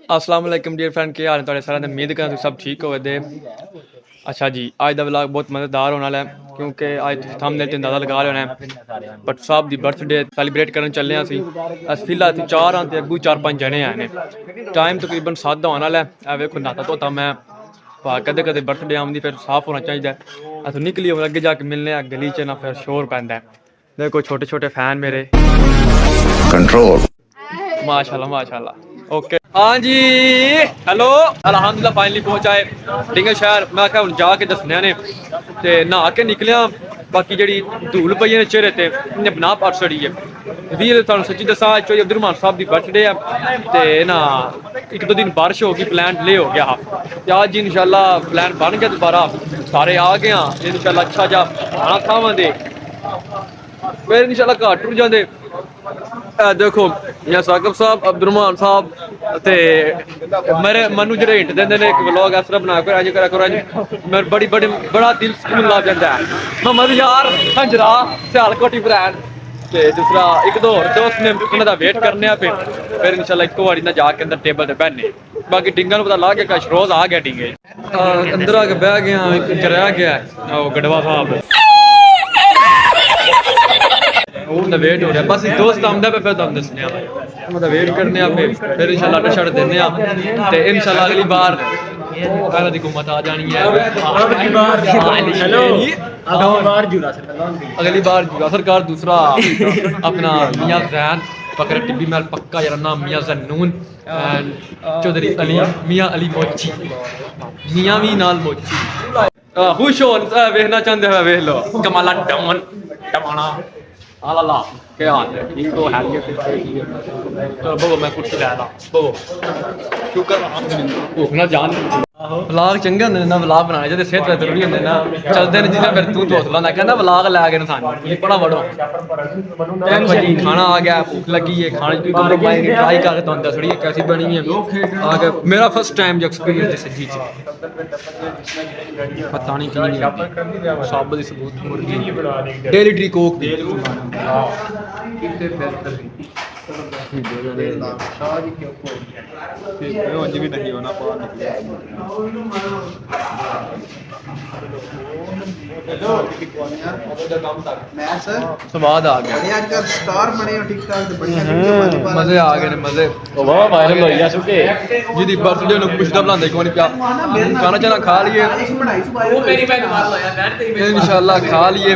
अस्सलाम वालेकुम dear friend, क्या हाल है तुहाडे सारे? उम्मीद करना तुसीं सब ठीक होवे दे। अच्छा जी, अज दा व्लॉग बहुत मज़ेदार होने वाला है क्योंकि अज तुसीं थंबनेल ते अंदाज़ा लगा रहे होने भट्ट साहब दी बर्थडे सैलीब्रेट करन चले आं अस फिलहाल इत्थे चार आं ते अग्गू 4-5 जने हैं ने। टाइम तकरीबन 7 दा होने वाला है। ए वेखो न्हाता धोता मैं, कदें कदें बर्थडे आमदी फिर साफ होना चाहिए। अस निकली और अग्गे जाके मिलने आं गली च ना, फिर शोर पैंदा है। देखो छोटे छोटे फैन मेरे कंट्रोल, माशाल्लाह माशाल्लाह। ओके हाँ जी, हेलो अलहमदुलिल्लाह फाइनली पहुंचाए ठीक है शहर। मैं क्या जाके दसने ने ते नहा के निकलिया। बाकी जी धूल पई है चेहरे ते इन्हें बना पर छड़ी है। भी तुहानू सच्ची दसा चौधरी अब्दुल साहब की बर्थडे है ते ना एक दो दिन बारिश हो गई, प्लान डिले हो गया हा ते अज इंशाल्लाह प्लान बन गया दोबारा। सारे आ गए हैं इंशाल्लाह। अच्छा जा खाना खावे फिर इंशाल्लाह घर टुर जाते। देखो या साकिब साहब अब्दुल साहब ते मेरे मनु जो हिंट देंगे ने एक व्लॉग इस तरह बना कर अज करा करो। मेरे बड़ी बड़ी बड़ा दिल सुकून लग जाता है। मोहम्मद यार खंजरा सियालकोटी ब्रांड ते दूसरा एक दो होर दोस्त ने उन्होंने वेट करने फिर इंशाल्लाह एक बारी ना जाके अंदर टेबल पे बैठने। बाकी टिंगा पता ला के कशरोज आ गया टिंगे अंदर आके बह गया। एक रह गया गढ़वा साहब वेट हो रहा बस एक दोस्त आंदा पे फिर तुम दसने वेट करने फिर इंशाल्लाह अड्डा छड़ देने ते इंशाल्लाह अगली बार पहले दी हुकूमत आ जानी है। अगली बार जुड़ा सरकार दूसरा अपना मियां जैन पकड़ टिब्बी महल पक्का जरा नाम मियां जन्नून चौधरी अली मियां अली मोची मियां भी नाल मोची खुश हो वेखना चाहते हो वेख लो कमाला डमन टमाना आला क्या हाल है? ठीक हो चलो बो मैं कुछ लै ला बो शुक्र भुख ना जान व्लॉग चंगे होंगे ना। व्लॉग बनाने चाहिए, सेहत जरूरी होंगे ना। चलते हैं जिन्हें फिर तू हौसला ना कहना व्लॉग लै गए थानू बड़ा बड़ो। देखो जी खाना आ गया, भूख लगी है खाने की ट्राई करके तुम दस रही है कैसी बनी है। आ गया मेरा फर्स्ट टाइम जो एक्सपीरियंस सब्जी पता नहीं कि साबत सबूत मुर्गी डेली ट्री कोक दी भी नहीं होना स्वाद आ गया। मजे आ गए मजे जी बर्थडे पुछदा बनाते क्यों नहीं पिया खाना चाना खा लिए इंशाल्लाह खा लिए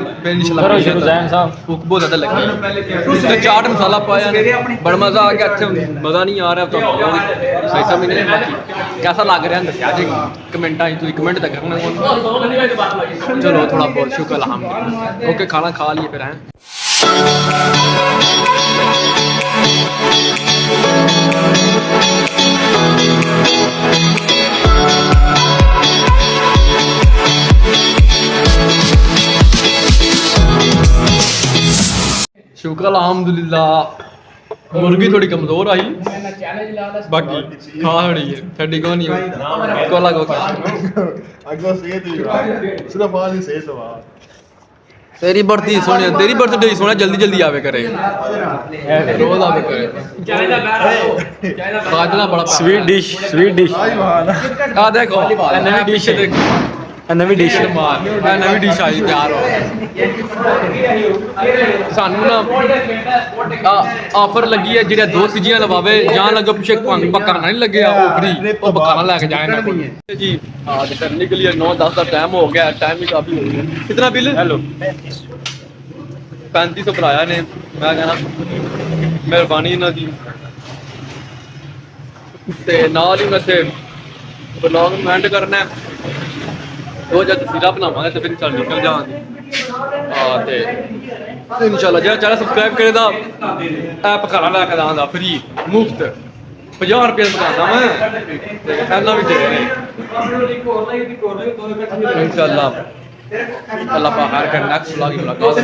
भुख बहुत ज्यादा लगी। चाट मसाला पाया बड़ा मजा आ गया। अच्छा मजा नहीं आ रहा तो सही समझ नहीं बाकी कैसा लग रहा है दसिया जी कमेंटा कमेंट तक करना। चलो थोड़ा बहुत शुक्र अल्हम्दुलिल्लाह। ओके खाना खा लिए फिर हैं शुक्र अल्हम्दुलिल्लाह। मुर्गी थोड़ी कमजोर आई बाकी खा थोड़ी है ठंडी को नहीं कोला को तेरी बर्थडे सोने तेरी बर्थडे सोना जल्दी जल्दी आवे करे रोज आवे करे बाजना बड़ा स्वीट डिश आ देखो नई डिश देखो नवी डिश नवी डिश आई तैयार हो सानू ना ऑफर लगी है जो दो सब्जियां लवावे जान लगे पिछे पकाना नहीं लगे फ्री पकाना लैके जाए जी। करने के लिए 9-10 का टाइम हो गया। टाइम भी काफी हो गया। कितना बिल? हेलो 3500 भराया ने। मैं कहना मेहरबानी इन्हों की नाल ही मैं ब्लॉग एंड करना है। दो जब तस्वीर बनावे तो फिर चल निकल जाएंगे इंशाल्लाह। जो चैनल सबसक्राइब करेगा ऐप खाना लैके आंदा फ्री मुफ्त 50 रुपये बताना मैं खाना भी दे इंशाल्लाह। अल्लाह पाक खैर कर नेक्स्ट व्लॉग मुलाकात।